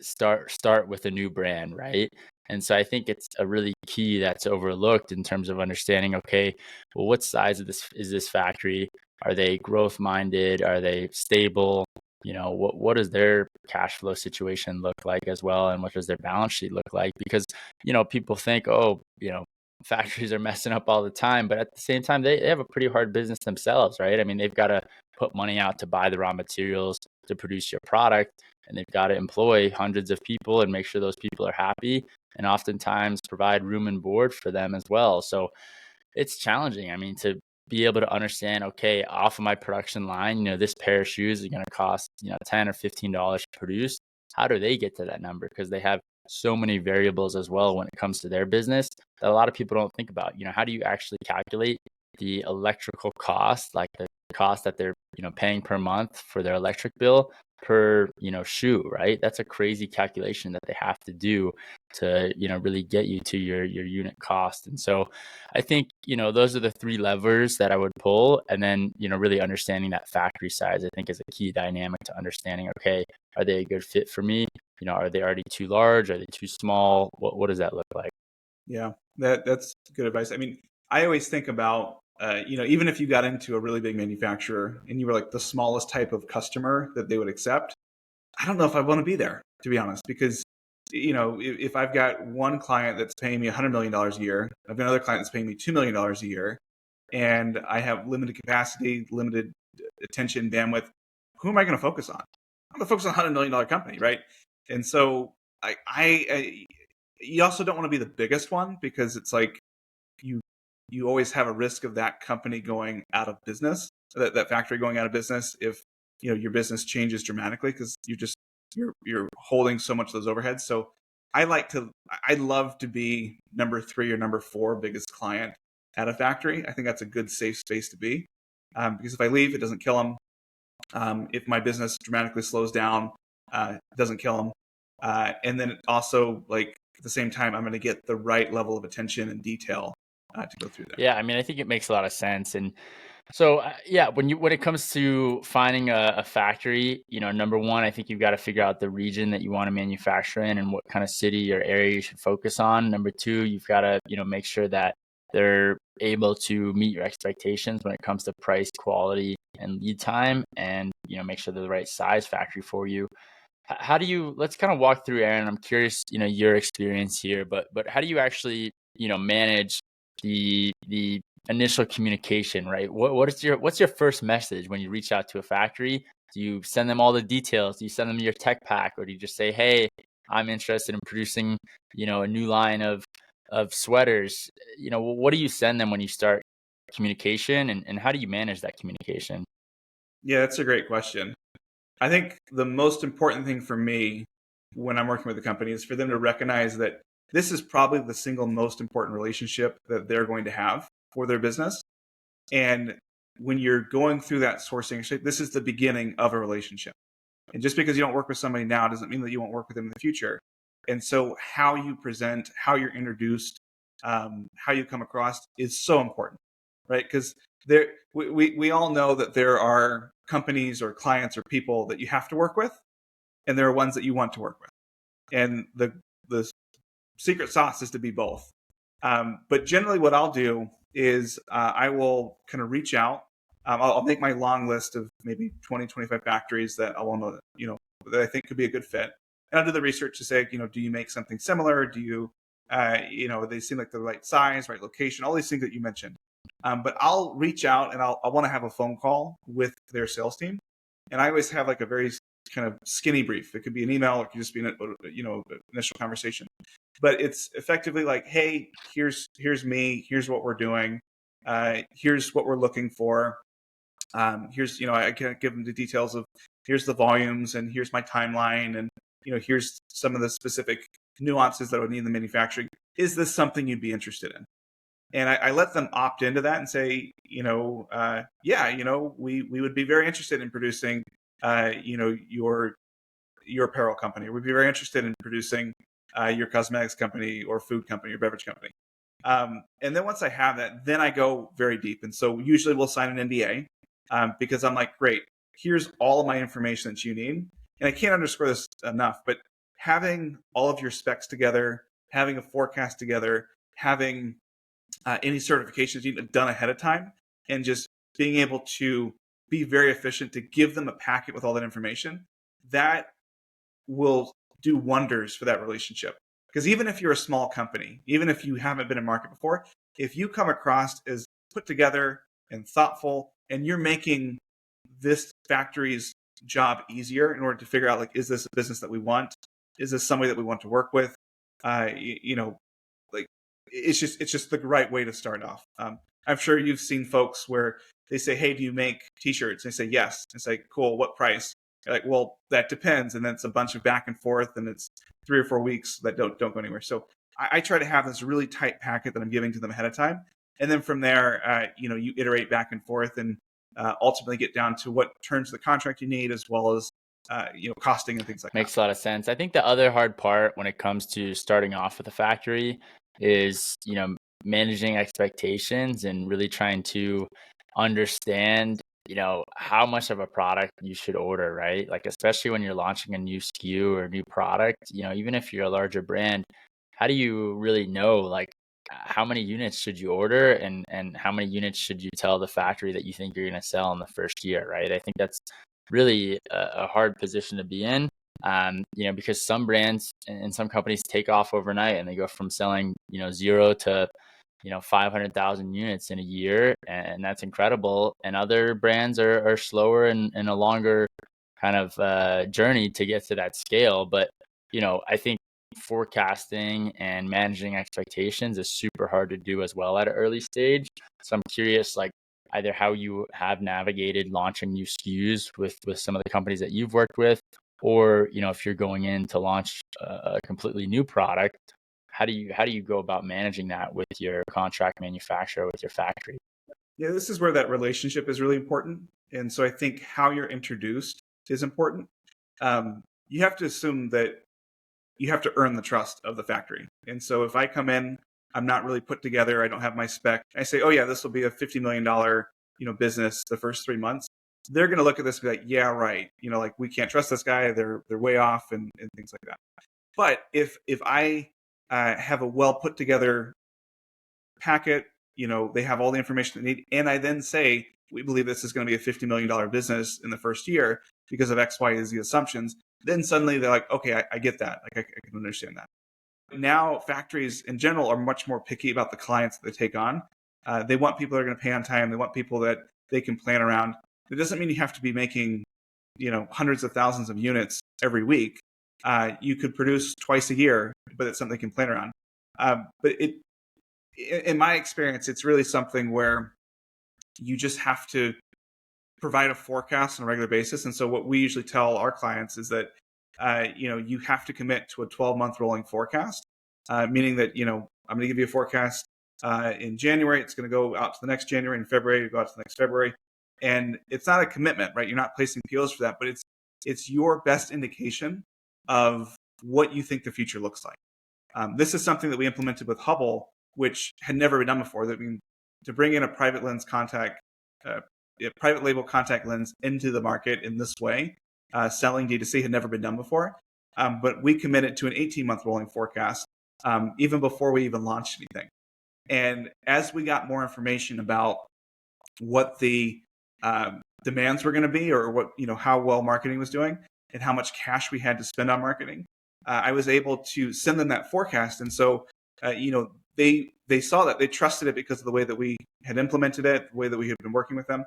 start with a new brand, right? And so I think it's a really key that's overlooked in terms of understanding, okay, well, what size of this is this factory? Are they growth minded? Are they stable? What does their cash flow situation look like as well? And what does their balance sheet look like? Because, people think, oh, factories are messing up all the time, but at the same time, they have a pretty hard business themselves, right? I mean, they've got to put money out to buy the raw materials to produce your product, and they've got to employ hundreds of people and make sure those people are happy, and oftentimes provide room and board for them as well. So it's challenging. I mean, to be able to understand, okay, off of my production line, this pair of shoes is going to cost, $10 or $15 to produce. How do they get to that number? Because they have so many variables as well when it comes to their business that a lot of people don't think about. How do you actually calculate the electrical cost, like the cost that they're, paying per month for their electric bill per, shoe, right? That's a crazy calculation that they have to do to, really get you to your unit cost. And so I think, those are the three levers that I would pull. And then, really understanding that factory size, I think, is a key dynamic to understanding, okay, are they a good fit for me? Are they already too large? Are they too small? What does that look like? Yeah, that's good advice. I mean, I always think about, even if you got into a really big manufacturer and you were like the smallest type of customer that they would accept, I don't know if I want to be there, to be honest, because if I've got one client that's paying me $100 million a year, I've got another client that's paying me $2 million a year, and I have limited capacity, limited attention, bandwidth, who am I going to focus on? I'm going to focus on a $100 million company, right? And so I you also don't want to be the biggest one because it's like you you always have a risk of that company going out of business, that factory going out of business if your business changes dramatically because you're holding so much of those overheads. So I love to be number 3 or number 4 biggest client at a factory. I think that's a good safe space to be, because if I leave, it doesn't kill them. If my business dramatically slows down, it doesn't kill them. And then also, like, at the same time, I'm going to get the right level of attention and detail to go through that. Yeah, I mean, I think it makes a lot of sense. And so, yeah, when it comes to finding a factory, number one, I think you've got to figure out the region that you want to manufacture in and what kind of city or area you should focus on. Number two, you've got to, make sure that they're able to meet your expectations when it comes to price, quality, and lead time, and, make sure they're the right size factory for you. How do you, let's kind of walk through, Aaron. I'm curious, your experience here, but how do you actually, manage the initial communication, right? What's your first message when you reach out to a factory? Do you send them all the details? Do you send them your tech pack, or do you just say, hey, I'm interested in producing, a new line of sweaters? What do you send them when you start communication, and how do you manage that communication? Yeah, that's a great question. I think the most important thing for me when I'm working with a company is for them to recognize that this is probably the single most important relationship that they're going to have for their business. And when you're going through that sourcing, this is the beginning of a relationship. And just because you don't work with somebody now doesn't mean that you won't work with them in the future. And so how you present, how you're introduced, how you come across is so important, right? Because we all know that there are companies or clients or people that you have to work with, and there are ones that you want to work with. And the secret sauce is to be both. But generally what I'll do is I will kind of reach out. I'll make my long list of maybe 20, 25 factories that I want to, that I think could be a good fit. And I'll do the research to say, do you make something similar? Do you They seem like the right size, right location, all these things that you mentioned. But I'll reach out and I want to have a phone call with their sales team. And I always have like a very kind of skinny brief. It could be an email, it could just be an initial conversation. But it's effectively like, hey, here's me, here's what we're doing, here's what we're looking for. Here's, I can give them the details of here's the volumes and here's my timeline and here's some of the specific nuances that I would need in the manufacturing. Is this something you'd be interested in? And I let them opt into that and say, we would be very interested in producing, your apparel company. We'd be very interested in producing your cosmetics company or food company or beverage company. And then once I have that, then I go very deep. And so usually we'll sign an NDA because I'm like, great, here's all of my information that you need. And I can't underscore this enough, but having all of your specs together, having a forecast together, having any certifications you've done ahead of time, and just being able to be very efficient to give them a packet with all that information, that will do wonders for that relationship. Because even if you're a small company, even if you haven't been in market before, if you come across as put together and thoughtful, and you're making this factory's job easier in order to figure out, like, is this a business that we want? Is this somebody that we want to work with? Like it's just the right way to start off. I'm sure you've seen folks where they say, hey, do you make t-shirts? And they say, yes. It's like, cool, what price? You're like, well, that depends. And then it's a bunch of back and forth, and it's 3 or 4 weeks that don't go anywhere. So I try to have this really tight packet that I'm giving to them ahead of time. And then from there, you iterate back and forth and ultimately get down to what terms of the contract you need, as well as costing and things like that. Makes a lot of sense. I think the other hard part when it comes to starting off with a factory is, managing expectations and really trying to understand, how much of a product you should order, right? Like, especially when you're launching a new SKU or a new product, even if you're a larger brand, how do you really know, like, how many units should you order and how many units should you tell the factory that you think you're going to sell in the first year, right? I think that's really a hard position to be in, because some brands and some companies take off overnight and they go from selling, 0 to 500,000 units in a year, and that's incredible. And other brands are slower and a longer kind of journey to get to that scale. But I think forecasting and managing expectations is super hard to do as well at an early stage. So I'm curious, like, either how you have navigated launching new SKUs with some of the companies that you've worked with, or if you're going in to launch a completely new product, how do you go about managing that with your contract manufacturer, with your factory? Yeah, this is where that relationship is really important. And so I think how you're introduced is important. You have to assume that you have to earn the trust of the factory. And so if I come in, I'm not really put together, I don't have my spec, I say, oh yeah, this will be a $50 million business the first 3 months. They're going to look at this and be like, yeah, right. Like, we can't trust this guy. They're way off and things like that. But if I have a well put together packet, they have all the information they need, and I then say, we believe this is going to be a $50 million business in the first year because of X, Y, Z assumptions, then suddenly they're like, okay, I get that. Like, I can understand that. Now, factories in general are much more picky about the clients that they take on. They want people that are going to pay on time. They want people that they can plan around. It doesn't mean you have to be making, hundreds of thousands of units every week. You could produce twice a year, but it's something they can plan around. But in my experience, it's really something where you just have to provide a forecast on a regular basis. And so what we usually tell our clients is that, you have to commit to a 12-month rolling forecast, meaning that, I'm going to give you a forecast in January. It's going to go out to the next January, and February, go out to the next February. And it's not a commitment, right? You're not placing POs for that, but it's your best indication of what you think the future looks like. This is something that we implemented with Hubble, which had never been done before. That means to bring in a private label contact lens into the market in this way, selling D2C had never been done before. But we committed to an 18-month rolling forecast even before we even launched anything. And as we got more information about what the demands were going to be, or what, how well marketing was doing and how much cash we had to spend on marketing, I was able to send them that forecast. And so They saw that, they trusted it because of the way that we had implemented it, the way that we had been working with them,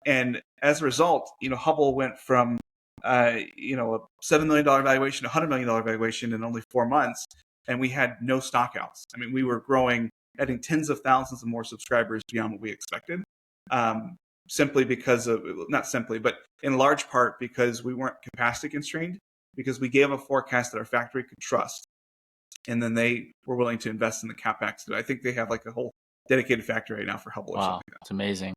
and as a result, Hubble went from a $7 million valuation to $100 million valuation in only 4 months, and we had no stockouts. I mean, we were growing, adding tens of thousands of more subscribers beyond what we expected. Simply because of, not simply, but in large part because we weren't capacity constrained, because we gave a forecast that our factory could trust. And then they were willing to invest in the CapEx. I think they have like a whole dedicated factory right now for Hubble or something like that. It's amazing.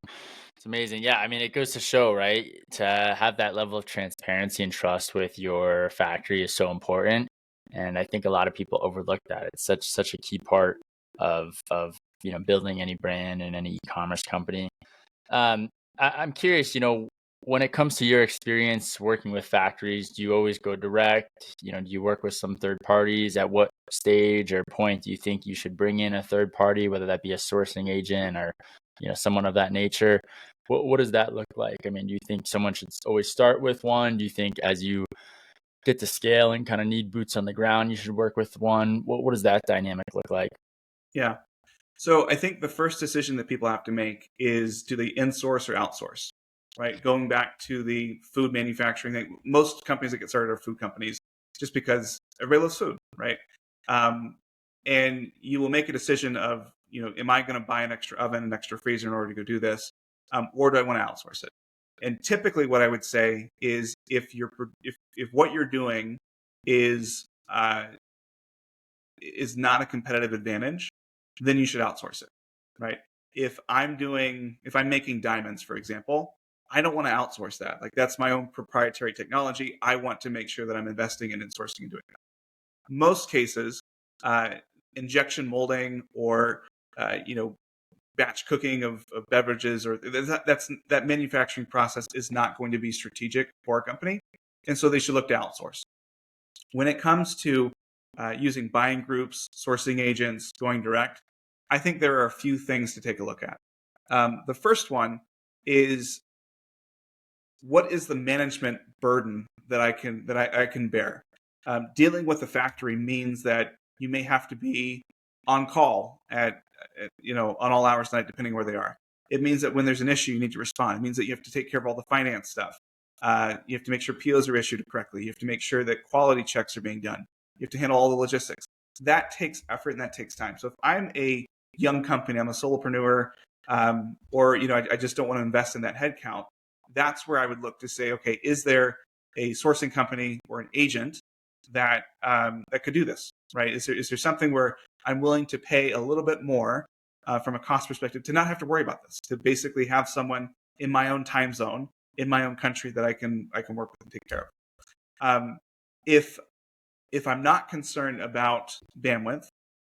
It's amazing. Yeah. I mean, it goes to show, right? To have that level of transparency and trust with your factory is so important. And I think a lot of people overlook that. It's such a key part of building any brand and any e-commerce company. I'm curious, when it comes to your experience working with factories, do you always go direct? Do you work with some third parties? At what stage or point do you think you should bring in a third party, whether that be a sourcing agent or, someone of that nature? What does that look like? I mean, do you think someone should always start with one? Do you think as you get to scale and kind of need boots on the ground, you should work with one? What does that dynamic look like? Yeah. So I think the first decision that people have to make is, do they insource or outsource? Right? Going back to the food manufacturing thing, most companies that get started are food companies just because everybody loves food, right? And you will make a decision of, am I going to buy an extra oven, an extra freezer in order to go do this? Or do I want to outsource it? And typically what I would say is, if what you're doing is not a competitive advantage, then you should outsource it, right? If I'm making diamonds, for example, I don't want to outsource that. Like, that's my own proprietary technology. I want to make sure that I'm investing in and sourcing and doing that. Most cases, injection molding or batch cooking of beverages, or that manufacturing process is not going to be strategic for a company, and so they should look to outsource. When it comes to using buying groups, sourcing agents, going direct, I think there are a few things to take a look at. The first one is, what is the management burden that I can bear? Dealing with the factory means that you may have to be on call at on all hours of the night, depending where they are. It means that when there's an issue, you need to respond. It means that you have to take care of all the finance stuff. You have to make sure POs are issued correctly. You have to make sure that quality checks are being done. You have to handle all the logistics. That takes effort and that takes time. So if I'm a young company, I'm a solopreneur, or I just don't want to invest in that headcount, that's where I would look to say, okay, is there a sourcing company or an agent that could do this, right? Is there something where I'm willing to pay a little bit more from a cost perspective to not have to worry about this, to basically have someone in my own time zone, in my own country, that I can work with and take care of. If I'm not concerned about bandwidth,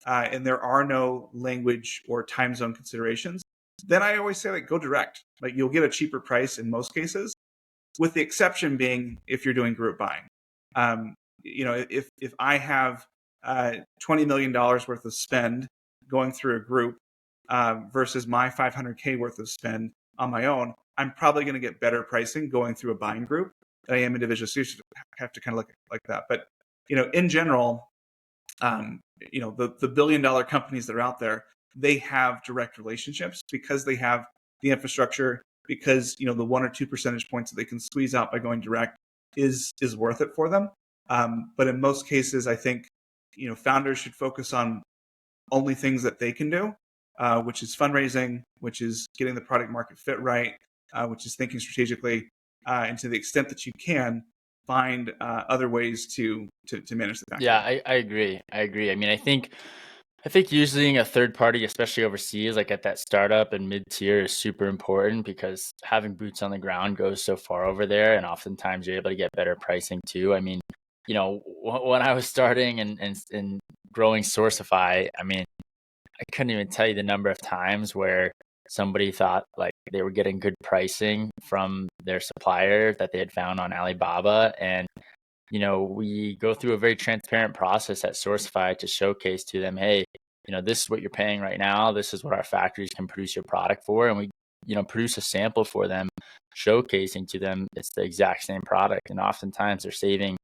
and there are no language or time zone considerations, then I always say, go direct. Like, you'll get a cheaper price in most cases, with the exception being if you're doing group buying. If I have $20 million worth of spend going through a group versus my $500K worth of spend on my own, I'm probably going to get better pricing going through a buying group than I am individually. So you should have to kind of look like that. But in general, the billion-dollar companies that are out there, they have direct relationships because they have the infrastructure, because the 1 or 2 percentage points that they can squeeze out by going direct is worth it for them. But in most cases, I think founders should focus on only things that they can do, which is fundraising, which is getting the product market fit right, which is thinking strategically, and to the extent that you can, find other ways to manage the factory. Yeah, I agree. I mean, I think using a third party, especially overseas, like at that startup and mid tier, is super important, because having boots on the ground goes so far over there, and oftentimes you're able to get better pricing too. I mean, when I was starting and growing Sourcify, I mean, I couldn't even tell you the number of times where somebody thought like they were getting good pricing from their supplier that they had found on Alibaba. And we go through a very transparent process at Sourcify to showcase to them, hey, this is what you're paying right now. This is what our factories can produce your product for. And we, produce a sample for them, showcasing to them it's the exact same product. And oftentimes they're saving,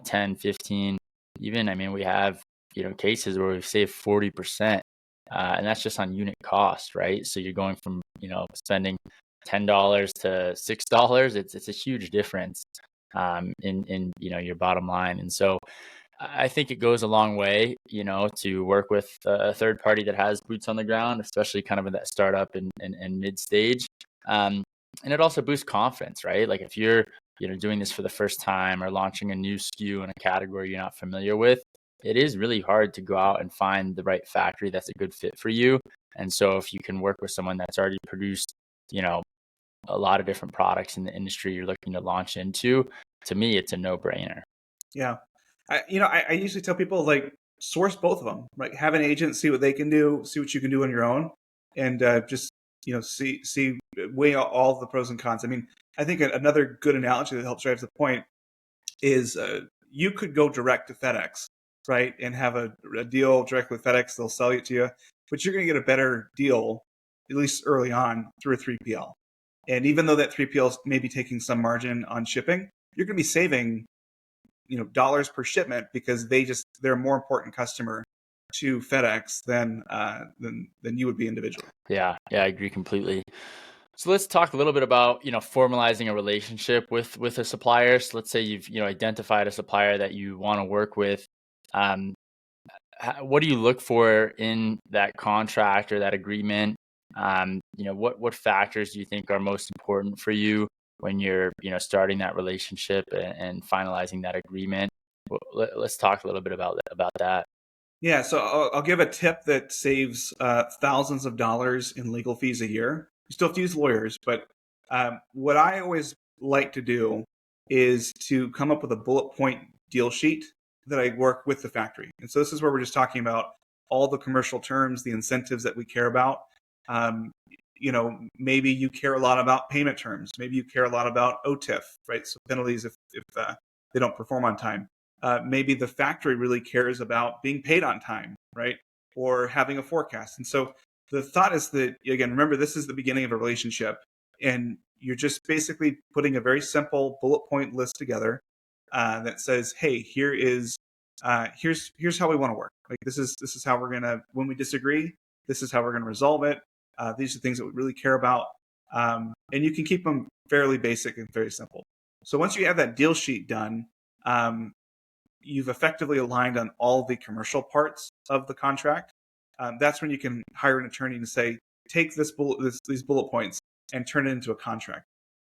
10, 15, even, I mean, we have cases where we've saved 40%. And that's just on unit cost, right? So you're going from, spending $10 to $6. It's a huge difference in your bottom line. And so I think it goes a long way, to work with a third party that has boots on the ground, especially kind of in that startup and mid stage. And it also boosts confidence, right? Like if you're, doing this for the first time or launching a new SKU in a category you're not familiar with, it is really hard to go out and find the right factory that's a good fit for you. And so if you can work with someone that's already produced, a lot of different products in the industry you're looking to launch into, to me, it's a no-brainer. Yeah. I usually tell people like source both of them, right? Have an agent, see what they can do, see what you can do on your own, and just see weigh out all the pros and cons. I mean, I think another good analogy that helps drive the point is you could go direct to FedEx, right, and have a deal direct with FedEx. They'll sell it to you, but you're going to get a better deal, at least early on, through a 3PL. And even though that 3PL is maybe taking some margin on shipping, you're going to be saving dollars per shipment because they're a more important customer to FedEx than you would be individually. Yeah, I agree completely. So let's talk a little bit about, formalizing a relationship with a supplier. So let's say you've, identified a supplier that you want to work with. What do you look for in that contract or that agreement? What factors do you think are most important for you when you're, starting that relationship and finalizing that agreement? Let's talk a little bit about that. Yeah, so I'll give a tip that saves thousands of dollars in legal fees a year. You still have to use lawyers, but what I always like to do is to come up with a bullet point deal sheet that I work with the factory. And so this is where we're just talking about all the commercial terms, the incentives that we care about. Maybe you care a lot about payment terms. Maybe you care a lot about OTIF, right? So penalties if they don't perform on time. Maybe the factory really cares about being paid on time, right? Or having a forecast. And so the thought is that, again, remember, this is the beginning of a relationship. And you're just basically putting a very simple bullet point list together that says, hey, here's how we want to work. Like this is how we're gonna, when we disagree, this is how we're gonna resolve it. These are things that we really care about. And you can keep them fairly basic and very simple. So once you have that deal sheet done, you've effectively aligned on all the commercial parts of the contract. That's when you can hire an attorney and say, take these bullet points and turn it into a contract.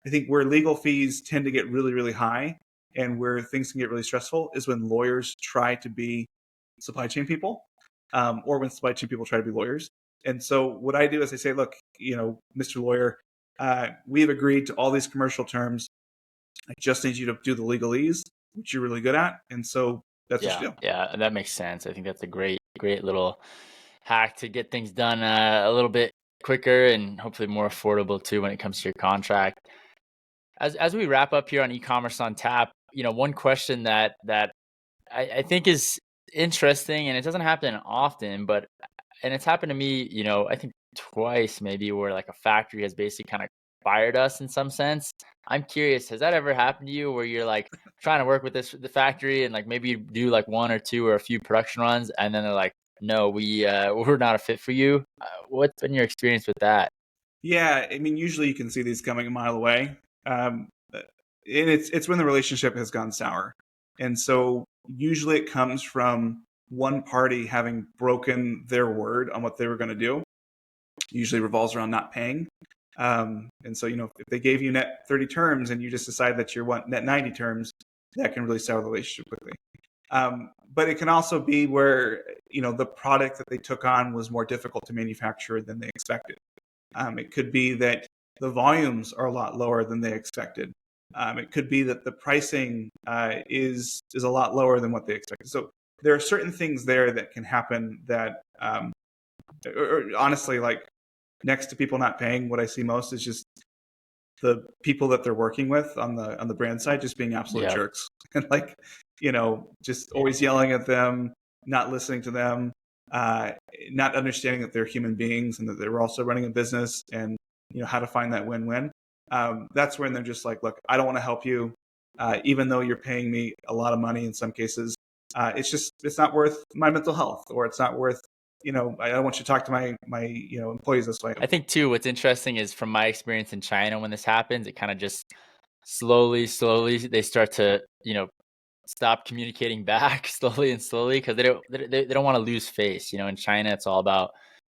I think where legal fees tend to get really, really high and where things can get really stressful is when lawyers try to be supply chain people, or when supply chain people try to be lawyers. And so what I do is I say, look, Mr. Lawyer, we have agreed to all these commercial terms. I just need you to do the legalese, which you're really good at. And so that's what you do. Yeah, that makes sense. I think that's a great little hack to get things done a little bit quicker and hopefully more affordable too when it comes to your contract. As we wrap up here on e-commerce on tap, one question that I think is interesting, and it doesn't happen often, and it's happened to me, I think twice maybe, where like a factory has basically kind of fired us in some sense. I'm curious, has that ever happened to you where you're like trying to work with the factory and like maybe you do like one or two or a few production runs and then they're like, no, we're not a fit for you? What's been your experience with that? Yeah, I mean, usually you can see these coming a mile away. And it's when the relationship has gone sour. And so usually it comes from one party having broken their word on what they were going to do. Usually revolves around not paying. And so, if they gave you net 30 terms and you just decide that you want net 90 terms, that can really sour the relationship quickly. But it can also be where, the product that they took on was more difficult to manufacture than they expected. It could be that the volumes are a lot lower than they expected. It could be that the pricing is a lot lower than what they expected. So there are certain things there that can happen that, or honestly, like next to people not paying, what I see most is just the people that they're working with on the brand side just being absolute jerks and like, just always yelling at them, not listening to them, not understanding that they're human beings and that they're also running a business and, how to find that win-win. That's when they're just like, look, I don't want to help you, even though you're paying me a lot of money in some cases. it's not worth my mental health, or it's not worth, I don't want you to talk to my employees this way. I think too, what's interesting is from my experience in China, when this happens, it kind of just slowly, they start to, stop communicating back slowly and slowly, because they don't want to lose face. In China, it's all about,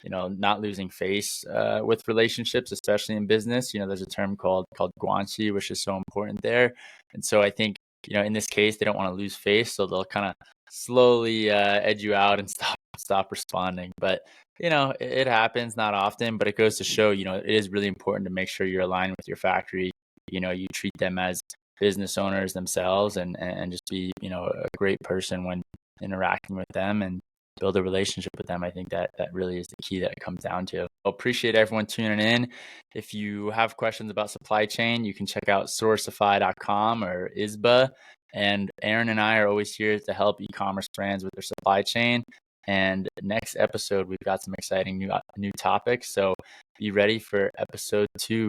not losing face with relationships, especially in business. There's a term called guanxi, which is so important there. And so I think, in this case, they don't want to lose face, so they'll kind of slowly edge you out and stop responding. But it happens, not often, but it goes to show, it is really important to make sure you're aligned with your factory. You treat them as business owners themselves, and just be, a great person when interacting with them, and build a relationship with them. I think that really is the key that it comes down to. Appreciate everyone tuning in. If you have questions about supply chain, you can check out sourcify.com or Izba. And Aaron and I are always here to help e-commerce brands with their supply chain. And next episode, we've got some exciting new topics. So be ready for episode 2